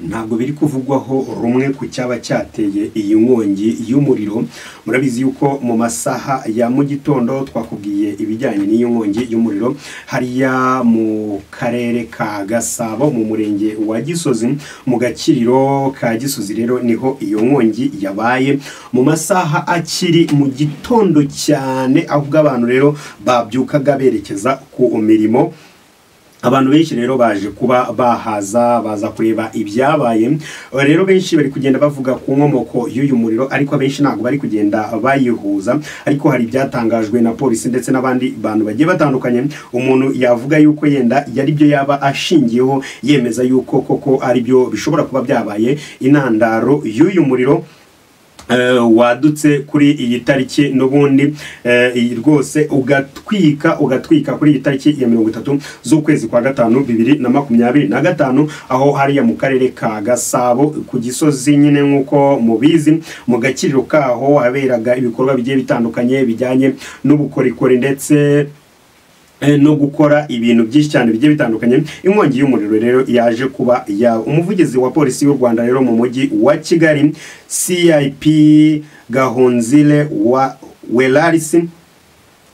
ntabwo biri kuvugwaho rumwe ku cyaba cyateye iyi nkongi y'umuriro. Murabizi yuko mu masaha ya mu gitondo twakubwiye ibijyanye n'iyo nkongi y'umuriro hariya mu karere ka Gasabo mu murenge wa Gisozi mu gakiriro ka Gisozi. Rero niho iyo nkongi yabaye mu masaha akiri mu gitondo cyane, ahubwo abantu rero babyukaga berekeza ku mirimo. Abantu benshi rero baje kuba baza kureba ibyabaye. Rero benshi bari kugenda bavuga ku nkomoko y'uyu muriro, ariko benshi ntabwo bari kugenda bayihuza. Ariko hari byatangajwe na polisi ndetse n'abandi bantu bagiye batandukanye. Umuntu yavuga yuko yenda yari byo yaba ashingiyeho yemeza yuko koko ari byo bishobora kuba byabaye intandaro y'uyu muriro wadutse kuri iyi tariki n'ubundi rwose ugatwika kuri iyi tariki ya 30 z'ukwezi kwa gatanu 2025, aho hariya mu karere ka Gasabo ku Gisozi nyine nk'uko mubizi mu gakiriro kaho haberaga ibikorwa bigiye bitandukanye bijyanye n'ubukorikori ndetse no gukora ibintu byinshi cyane bigiye bitandukanye. Inkongi y'umuriro rero yaje kuba umuvugizi wa polisi y'u Rwanda rero mu mujyi wa Kigali CIP Gahonzile wa Welarisi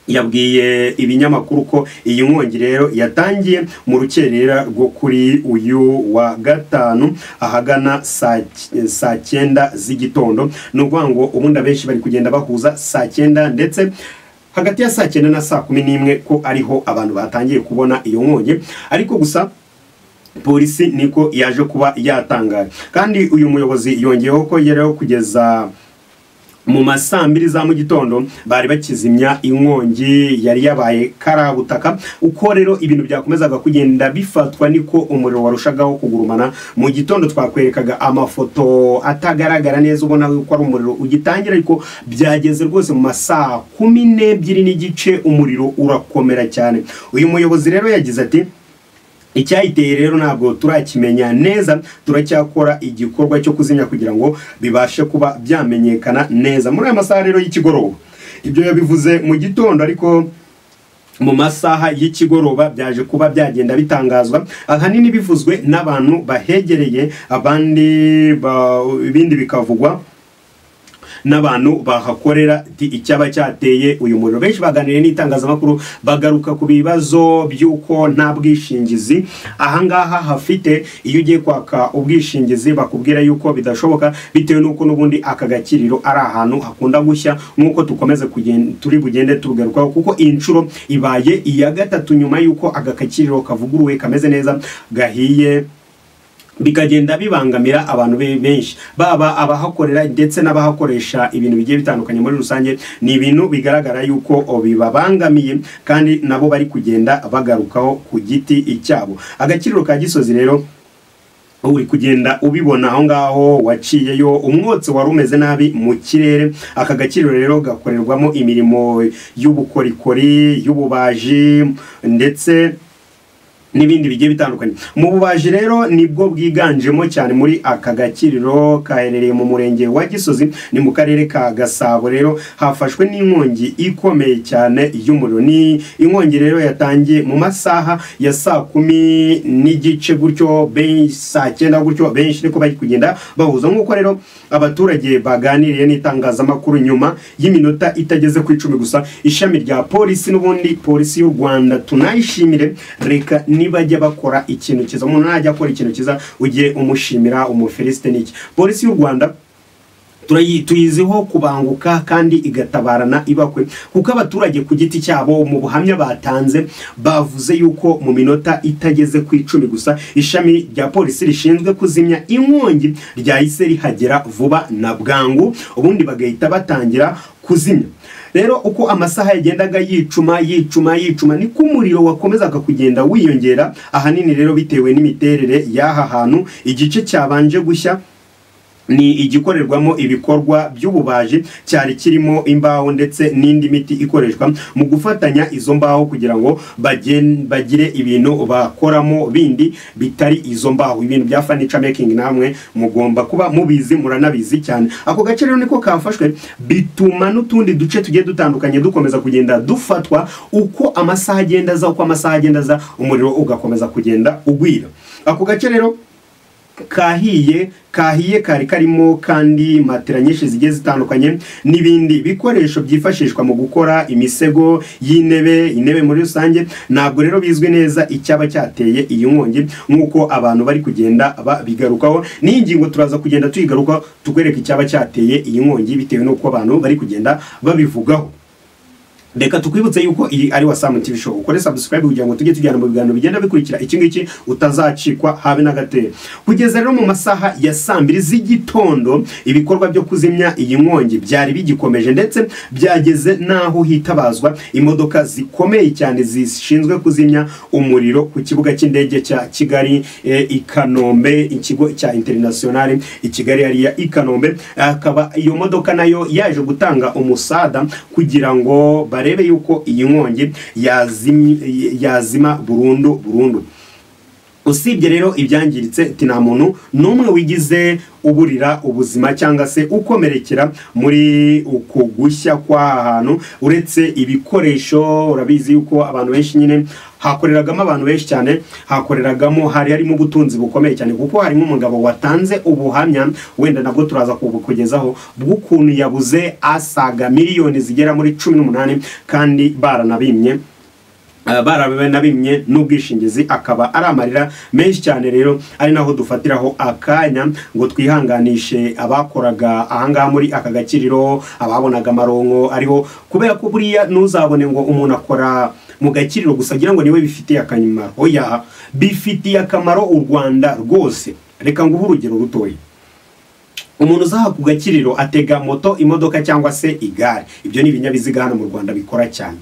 yabwiye ibinyamakuru ko iyi nkongi rero yatangiye mu rukerera rwo kuri uyu wa gatanu ahagana saa 9 z'igitondo. N'ubwo ngo ubundi abenshi bari kugenda bahuza saa 9 ndetse hagati ya saa 9 na saa 11 ko ariho abantu batangiye kubona iyo nkongi, ariko gusa polisi niko yaje kuba yatangaje. Kandi uyu muyobozi yongeyeho ko yereho kugeza mu masaa 2 za mu gitondo bari bakizimya inkongi yari yabaye karabutaka. Uko rero ibintu byakomezaga kugenda bifatwa niko umuriro warushagaho kugurumana. Mu gitondo twakwerekaga amafoto atagaragara neza ubona ko ari umuriro ugitangira, ariko byageze rwose mu masaa 12 n'igice umuriro urakomera cyane. Uyu muyobozi rero yagize ati icyayiteye rero ntabwo turakimenya neza, turacyakora igikorwa cyo kuzimya kugira ngo bibashe kuba byamenyekana neza. Muri aya masaha rero y'ikigoroba, ibyo yabivuze mu gitondo, ariko mu masaha y'ikigoroba byaje kuba byagenda bitangazwa ahanini bivuzwe n'abantu bahegereye, ibindi bikavugwa n'abantu bahakorera icyaba cyateye uyu muriro. Benshi baganiriye n'itangazamakuru bagaruka ku bibazo by'uko nta bwishingizi ahangaha hafite. Iyo ugiye kwaka ubwishingizi bakubwira yuko bidashoboka bitewe n'uko n'ubundi aka gakiriro ari ahantu hakunda gushya, nk'uko turi bugende tugarukaho, kuko inshuro ibaye iya gatatu nyuma y'uko aka gakiriro kavuguruwe kameze neza gahiye, bikagenda bibangamira abantu benshi, baba abahakorera ndetse n'abahakoresha ibintu bigiye bitandukanye. Muri rusange ni ibintu bigaragara yuko bibabangamiye, kandi nabo bari kugenda bagarukaho ku giti icyabo. Agakiriro ka Gisozi rero uri kugenda ubibona aho ngaho waciyeyo umwotsi wari umeze nabi mu kirere. Aka gakiriro rero gakorerwamo imirimo y'ubukorikori, y'ububaji ndetse n'ibindi bigiye bitandukanye. Mu bubaji rero nibwo bwiganjemo cyane muri aka gakiriro kaherereye mu murenge wa Gisozi, ni mu karere ka Gasabo. Rero hafashwe n'inkongi ikomeye cyane y'umuriro. Ni inkongi rero yatangiye mu masaha ya saa 10 n'igice gutyo, saa 9 gutyo. Benshi niko bari kugenda bahuza, nk'uko rero abaturage baganiriye n'itangazamakuru nyuma y'iminota itageze ku 10 gusa. Ishami rya polisi n'ubundi polisi y'u Rwanda tunayishimire, reka nibajya bakora ikintu cyiza. Umuntu najya akora ikintu cyiza ujye umushimira, umufelicite n'iki. Polisi y'u Rwanda tuyiziho kubanguka kandi igatabarana ibakwe, kuko abaturage ku giti cyabo mu buhamya batanze bavuze yuko mu minota itageze ku 10 gusa ishami rya polisi rishinzwe kuzimya inkongi ryahise rihagera vuba na bwangu, ubundi bagahita batangira kuzimya. Rero uko amasaha yagendaga yicuma niko umuriro wakomezaga kugenda wiyongera, ahanini rero bitewe n'imiterere y'aha hantu. Igice cyabanje gushya ni igikorerwamo ibikorwa by'ububaji, cyari kirimo imbaho ndetse n'indi miti ikoreshwa mu gufatanya izo mbaho kugira ngo bagire ibintu bakoramo bindi bitari izo mbaho. Ibintu bya furniture making namwe mugomba kuba mubizi, muranabizi cyane. Ako gace rero niko kafashwe, bituma n'utundi duce tugiye dutandukanye dukomeza kugenda dufatwa. Uko amasaha agenda aza umuriro ugakomeza kugenda ugwira. Ako gace rero kahiye kari karimo kandi matera nyinshi zigiye zitandukanye n'ibindi bikoresho byifashishwa mu gukora imisego y'intebe muri rusange. Ntabwo rero bizwi neza icyaba cyateye iyi nkongi nk'uko abantu bari kugenda babigarukaho. N'iyi ngingo turaza kugenda tuyigaruka tukwereka icyaba cyateye iyi nkongi bitewe n'uko abantu bari kugenda babivugaho. Reka tukwibutse yuko iyi ari Wasam TV show. Ukore subscribe kugira ngo tujye tujyana mu biganiro bigenda bikurikira iki ngiki utazacikwa habe na gateye. Kugeza rero mu masaha ya 2 z'igitondo ibikorwa byo kuzimya iyi nkongi byari bigikomeje, ndetse byageze naho hitabazwa imodoka zikomeye cyane zishinzwe kuzimya umuriro ku kibuga cy'indege cya Kigali i Kanombe, ikigo cya international i Kigali hariya i Kanombe. Akaba iyo modoka nayo yaje gutanga umusada kugira ngo barebe yuko iyi nkongi yazima burundu. Usibye rero ibyangiritse nta muntu n'umwe wigize uburira ubuzima cyangwa se ukomerekera muri uko gushya kwa hantu, uretse ibikoresho. Urabizi yuko abantu benshi nyine hakoreragamo abantu benshi cyane, harimo ubutunzi bukomeye cyane, kuko harimo umugabo watanze ubuhamya, wenda nabwo turaza kubukugezaho, bw'ukuntu yabuze asaga miliyoni zigera muri 18 kandi baranabimye n'ubwishingizi, akaba ari amarira menshi cyane. Rero ari naho dufatiraho akanya ngo twihanganishe abakoraga ahangaha muri aka gakiriro, ababonaga amaronko ariho, kubera ko buriya ntuzabone ngo umuntu akora mu gakiriro gusa agira ngo niwe bifitiye akamaro. Oya, bifitiye akamaro u Rwanda rwose. Reka nguhe urugero rutoya. Umuntu uzaha ku gakiriro atega moto, imodoka cyangwa se igare. Ibyo ni ibinyabiziga hano mu Rwanda bikora cyane.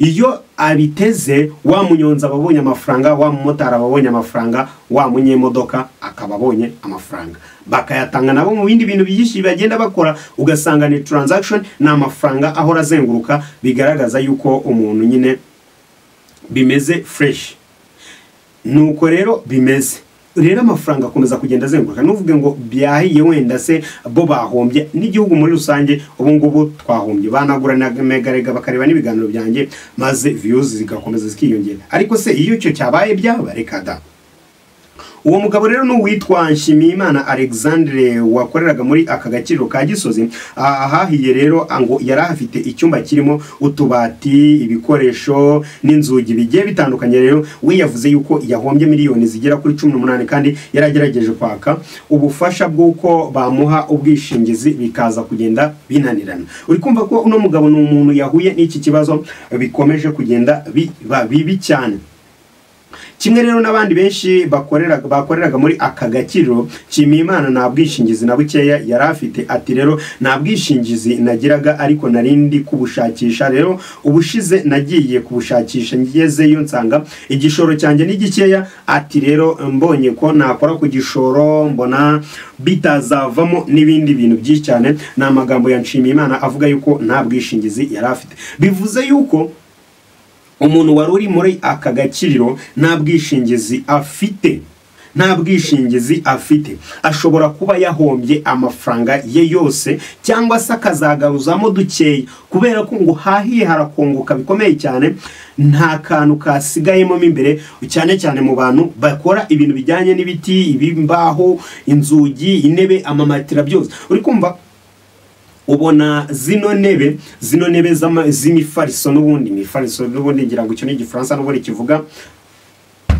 Iyo abiteze, wa munyonza ababonye amafaranga, wa mumotari ababonye amafaranga, wa munyemodoka akababonye amafaranga, bakayatanga nabo mu bindi bintu byinshi bagenda bakora, ugasanga ni transaction, na amafaranga ahora azenguruka, bigaragaza yuko umuntu nyine bimeze fresh. Nuko rero bimeze rero amafaranga akomeza kugenda azenguruka. Nuvuge ngo byahiye wenda se bo bahombye, n'igihugu muri rusange ubu ngubu twahombye. Banagurana megarega bakareba n'ibiganiro byanjye, maze views zigakomeza zikiyongera. Ariko se iyo cyo cyabaye byaba reka da. Uwo mugabo rero n'uwitwa Nshimiyimana Alexandre wakoreraga muri aka gakiriro ka Gisozi, ahahiye rero ngo yari afite icyumba kirimo utubati, ibikoresho n'inzugi bigiye bitandukanye. Rero we yavuze yuko yahombye miliyoni zigera kuri 18 kandi yaragerageje kwaka ubufasha bw'uko bamuha ubwishingizi bikaza kugenda binanirana. Uri kumva ko uno mugabo n'umuntu yahuye n'iki kibazo bikomeje kugenda bibi cyane. Kimwe rero n'abandi benshi bakoreraga muri aka gakiriro, Nshimiyimana nta bwishingizi na bukeya yari afite. Ati rero nta bwishingizi nagiraga, ariko narindi kubushakisha. Rero ubushize nagiye kubushakisha, ngezeyo nsanga igishoro cyanjye ni gikeya. Ati rero mbonye ko nakora ku gishoro mbona bitazavamo n'ibindi bintu byinshi cyane. Ni amagambo ya Nshimiyimana avuga yuko nta bwishingizi yari afite. Bivuze yuko umuntu wari uri muri aka gakiriro nta bwishingizi afite, ashobora kuba yahombye amafaranga ye yose, cyangwa se akazagaruzamo dukeya, kubera ko ngo hahiye harakongoka bikomeye cyane, nta kantu kasigayemo imbere, cyane cyane mu bantu bakora ibintu bijyanye n'ibiti, ibimbaho, inzugi, intebe, amamatera byose. Uri kumva ubona zino nebe z'imifariso, n'ubundi ngira ngo icyo ni igifaransa n'ubundi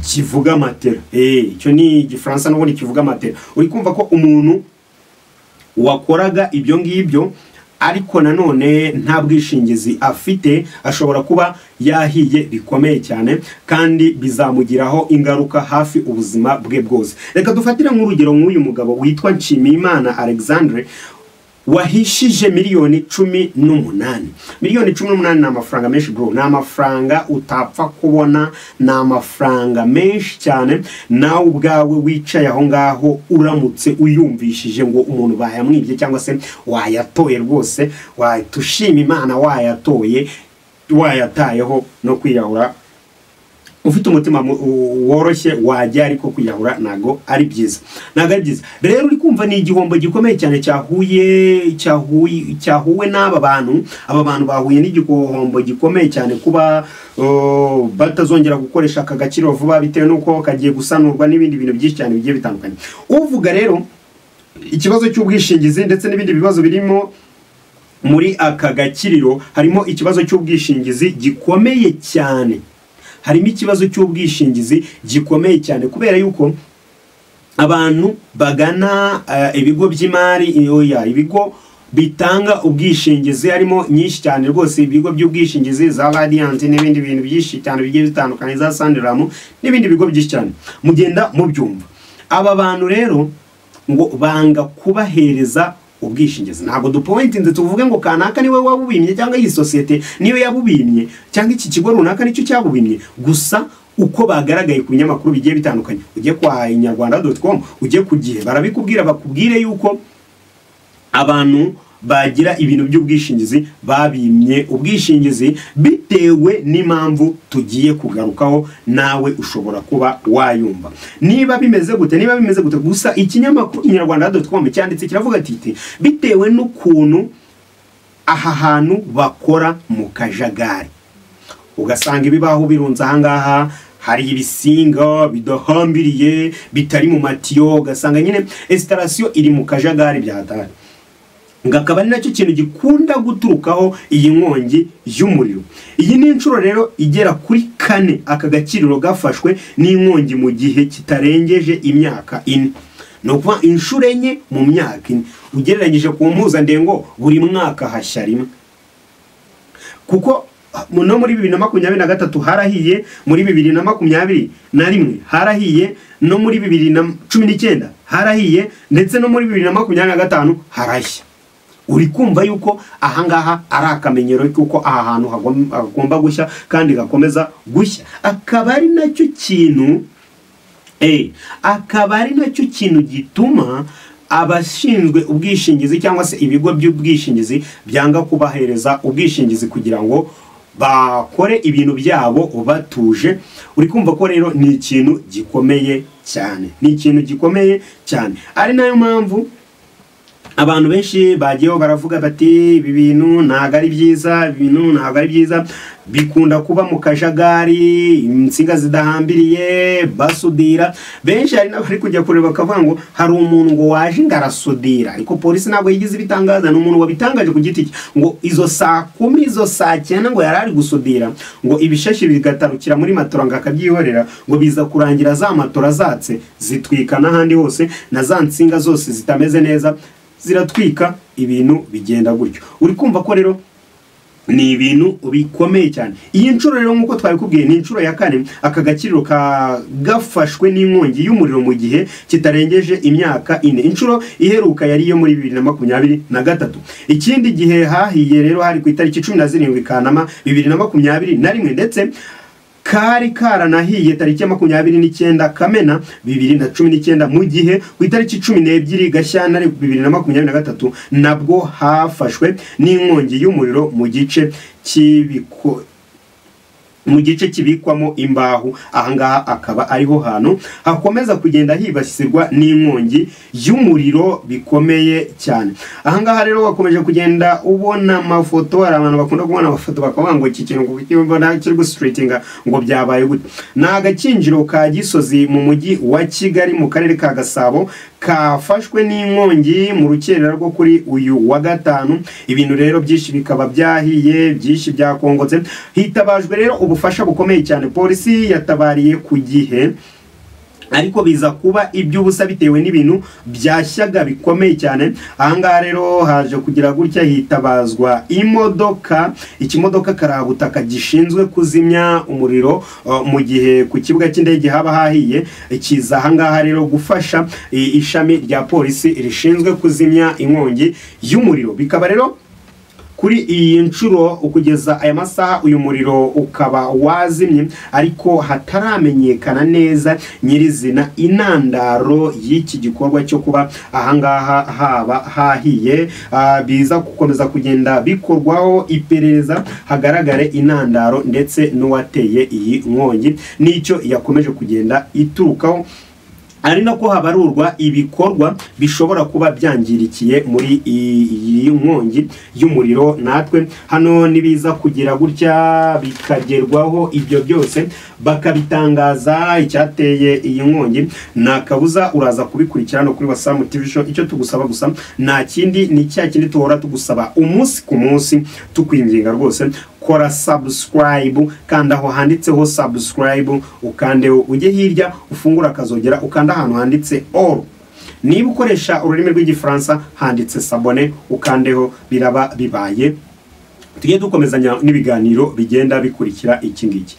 kivuga matera. Icyo ni igifaransa n'ubundi kivuga matera. Uri kumva ko umuntu wakoraga ibyo ngibyo ariko nanone nta bwishingizi afite, ashobora kuba yahiye bikomeye cyane kandi bizamugiraho ingaruka hafi ubuzima bwe bwose. Reka dufatire nk'urugero nk'uyu mugabo witwa Nshimiyimana Alexandre wahishije miliyoni 18. Miliyoni 18 ni amafaranga menshi bro, ni amafaranga utapfa kubona, ni amafaranga menshi cyane. Nawe ubwawe wicaye aho ngaho uramutse uyumvishije ngo umuntu bayamwibye cyangwa se wayatoye rwose, watushima Imana wayatoye, wayatayeho no kwiyahura ufite umutima woroshye wajya, ariko kwiyahura nago ari byiza, rero uri kumva ni igihombo gikomeye cyane cyahuwe n'aba bantu bahuye n'igihombo gikomeye cyane kuba batazongera gukoresha aka gaciro vuba bitewe n'uko kagiye gusanurwa n'ibindi bintu byinshi cyane bigiye bitandukanye. Uvuga rero ikibazo cy'ubwishingizi ndetse n'ibindi bibazo birimo muri aka gakiriro, harimo ikibazo cy'ubwishingizi gikomeye cyane, kubera yuko abantu bagana ibigo by'imari, ibigo bitanga ubwishingizi harimo nyinshi cyane rwose, ibigo by'ubwishingizi za Radiant n'ibindi bintu byinshi cyane bigiye bitandukanye, za Sanlam n'ibindi bigo byinshi cyane, mugenda mubyumva. Aba bantu rero ngo banga kubahereza ubwishingizi. Ntabwo dupointinze tuvuge ngo kanaka niwe wabubimye cyangwa iyi societe niyo yabubimye cyangwa iki kigo runaka nicyo cyabubimye, gusa uko bagaragaye ku binyamakuru bigiye bitandukanye, ujye kwa inyarwanda.com, ujye ku Gihe, barabikubwira bakubwire yuko abantu bagira ibintu by'ubwishingizi babimye ubwishingizi bitewe n'impamvu tugiye kugarukaho, nawe ushobora kuba wayumva. Niba bimeze gute gusa ikinyamakuru inyarwanda.com cyanditse kiravuga ati bitewe n'ukuntu aha hantu bakora mu kajagari, ugasanga ibibaho birunze ahangaha, hari ibisinga bidahambiriye bitari mu matiyo, ugasanga nyine installation iri mu kajagari byahatari. Ngakaba ari nacyo kintu gikunda guturukaho iyi nkongi y'umuriro. Iyi ni inshuro rero igera kuri 4 aka gakiriro gafashwe n'inkongi mu gihe kitarengeje imyaka 4. No kuva inshuro enye mu myaka 4, ugereranyije ku mpuzandengo buri mwaka hashya rimwe. Kuko no muri 2023 harahiye, muri 2021 harahiye, no muri 2019 harahiye, ndetse no muri 2025 harashya. Uri kumva yuko ahangaha ari akamenyero kuko aha hantu hagomba gushya kandi gakomeza gushya. Akaba ari nacyo kintu gituma abashinzwe ubwishingizi cyangwa se ibigo by'ubwishingizi byanga kubahereza ubwishingizi kugira ngo bakore ibintu byabo batuje. Uri kumva ko rero ni ikintu gikomeye cyane, ari nayo mpamvu abantu benshi bagiyeho baravuga bati ibi bintu ntago ari byiza, bikunda kuba mu kajagari, insinga zidahambiriye, basudira. Benshi hari n'abari kujya kureba bakavuga ngo hari umuntu ngo waje ngarasudira, ariko polisi ntabwo yigize ibitangaza, n'umuntu wabitangaje ku giti cye ngo izo saa 10 izo saa 9 ngo yarari gusudira, ngo ibishashi bigatarukira muri matora ngakabyihorera, ngo biza kurangira za matora zatse zitwika n'ahandi hose, na za nsinga zose zitameze neza ziratwika, ibintu bigenda gutyo. Uri kumva ko rero ni ibintu bikomeye cyane. Iyi nshuro rero nkuko twabikubwiye ni inshuro ya 4 aka gakiriro gafashwe n'inkongi y'umuriro mu gihe kitarengeje imyaka 4. Inshuro iheruka yari yo muri 2023. Ikindi gihe hahiye rero hari ku itariki 17 Kanama 2021, ndetse kari karanahiye tariki ya 29 Kamena 2019, mu gihe ku itariki 12 Gashyantare 2023 nabwo hafashwe n'inkongi y'umuriro mu gice kibikwamo imbaho. Ahangaha akaba ariho hantu hakomeza kugenda hibasirwa n'inkongi y'umuriro bikomeye cyane. Ahangaha rero wakomeje kugenda ubona amafoto, hari abantu bakunda kubona amafoto bakavuga ngo iki kintu kibona kiri gustraightinga ngo byabaye gute. Na agakinjiro ka Gisozi mu mujyi wa Kigali mu karere ka Gasabo kafashwe n'inkongi mu rukerera rwo kuri uyu wa 5. Ibintu rero byinshi bikaba byahiye, byinshi byakongotse. Hitabajwe rero ubufasha bukomeye cyane, polisi yatabariye ku gihe, ariko biza kuba iby'ubusa bitewe n'ibintu byashyaga bikomeye cyane. Ahangaha rero haje kugira gutya hitabazwa imodoka, ikimodoka karabutaka gishinzwe kuzimya umuriro mu gihe ku kibuga cy'indege haba hahiye. Kiza ahangaha rero gufasha ishami rya polisi rishinzwe kuzimya inkongi y'umuriro. Bikaba rero kuri iyi nshuro ukugeza aya masaha uyu muriro ukaba wazimye, ariko hataramenyekana neza nyirizina intandaro y'iki gikorwa cyo kuba ahangaha haba hahiye. Biza gukomeza kugenda bikorwaho iperereza hagaragare intandaro ndetse n'uwateye iyi nkongi n'icyo yakomeje kugenda iturukaho, ari nako habarurwa ibikorwa bishobora kuba byangirikiye muri iyi nkongi y'umuriro. Natwe hano nibiza kugira gutya bikagerwaho ibyo byose bakabitangaza icyateye iyi nkongi, nakabuza uraza kubikurikirana kuri Wasamu TV Show. Icyo tugusaba gusa nta kindi ni cya kindi tuhora tugusaba umunsi ku munsi, tukwinginga rwose kora subscribe, kanda aho handitseho subscribe, ukandeho ujye hirya ufungura akazogera, ukanda ahantu handitse all. Niba ukoresha ururimi rw'igifaransa handitse s'abonner, ukandeho, biraba bibaye. Tugiye dukomezanya n'ibiganiro bigenda bikurikira iki ngiki.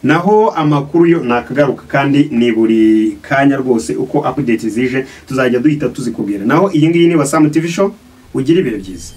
Naho amakuru yo nakagaruka kandi ni buri kanya rwose, uko update zije tuzajya duhita tuzikubwira. Naho iyi ngiyi ni Wasamu TV Show, ugira ibihe byiza.